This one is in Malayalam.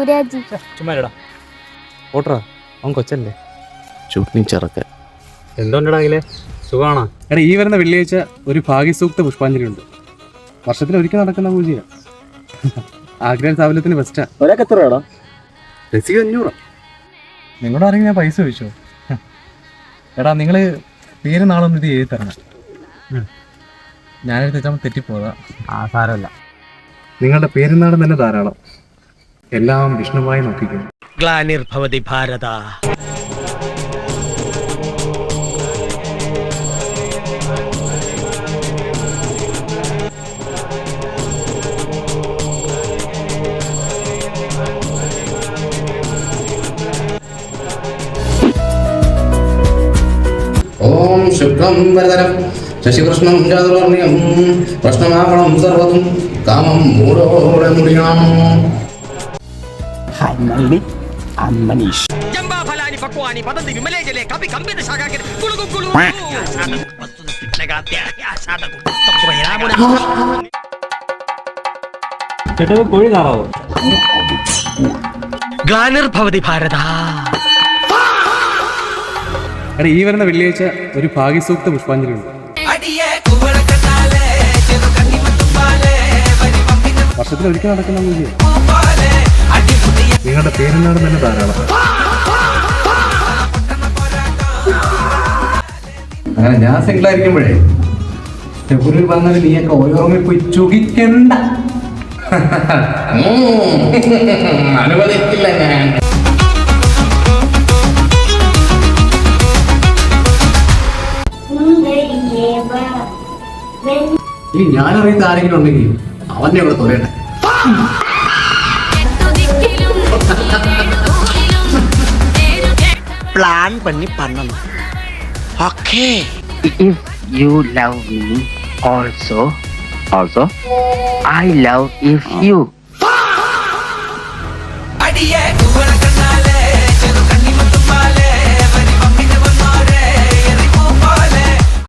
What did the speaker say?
സൂരാജ്. ചുമ്മാ ഓട്ടറാ അവൻ കൊച്ചല്ലേ. ഷൂട്ടിങ് ചെറുക്കൻ. എന്തുകൊണ്ടാണെങ്കിലേ സുഖമാണോ? എടാ ഈ വരുന്ന വെള്ളിയാഴ്ച ഒരു ഭാഗ്യസൂക്ത പുഷ്പാഞ്ജലി ഉണ്ട്. വർഷത്തിൽ ഒരിക്കൽ നടക്കുന്ന പൂജയാ. ആഗ്രഹ സാഫല്യത്തിന് ബെസ്റ്റാ. ഒരാൾക്ക് എത്ര രൂപ? രസീത് 500. നിങ്ങളോട് ആരെങ്കിലും ഞാൻ പൈസ ചോദിച്ചോ? എടാ നിങ്ങൾ പേര് നാളൊന്നും ഇത് എഴുതി തരണം. ഞാനെഴുതി വെച്ചാൽ തെറ്റിപ്പോതാ. സാരമല്ല. നിങ്ങളുടെ പേരുന്നാളും തന്നെ ധാരാളം. എല്ലാം വിഷ്ണുവായി നോക്കിക്കും. ഗ്ലാനിർഭവതി ഭാരത. ഓം ശുക്ലം വരദരം ശശികൃഷ്ണം ചാതുർവർണ്ണ്യം പ്രശ്നമാകണം സർവതും കാമം മൂടോടെ മുടിയാം. Hi Melody, I'm Manish. ജംബാഫലാനി പക്വാനി പതന്തി വിമലേ ജലേ കപി കമ്പിത ശാഖാകര കുളുകു Kullu. ചേട്ടാ കോഴി താറാവോ? ഗ്ലാനിർഭവതി ഭാരത. എടാ ഈ വരുന്ന വെള്ളിയാഴ്ച ഒരു ഭാഗ്യസൂക്ത പുഷ്പാഞ്ജലി ഉണ്ട്. വർഷത്തിൽ ഒരിക്കൽ നടക്കുന്ന പൂജയാ. നിങ്ങളുടെ പേരുന്നാളും തന്നെ ധാരാളം. അങ്ങനെ ഞാൻ സിംഗിളായിരിക്കുമ്പോഴേ ഫെബ്രുവരി 14 നീയൊക്കെ ഓരോന്നിൽ പോയി ചുകിക്കണ്ട. അനുവദിക്കില്ല ഞാൻ. ഇനി ഞാനറിയുന്ന ആരെങ്കിലും ഉണ്ടെങ്കിൽ അവന്റെ ഇവിടെ തൊലയട്ടെ. പ്ലാൻ പണി പണ്ണണം. Okay. If you love me also, I love if you.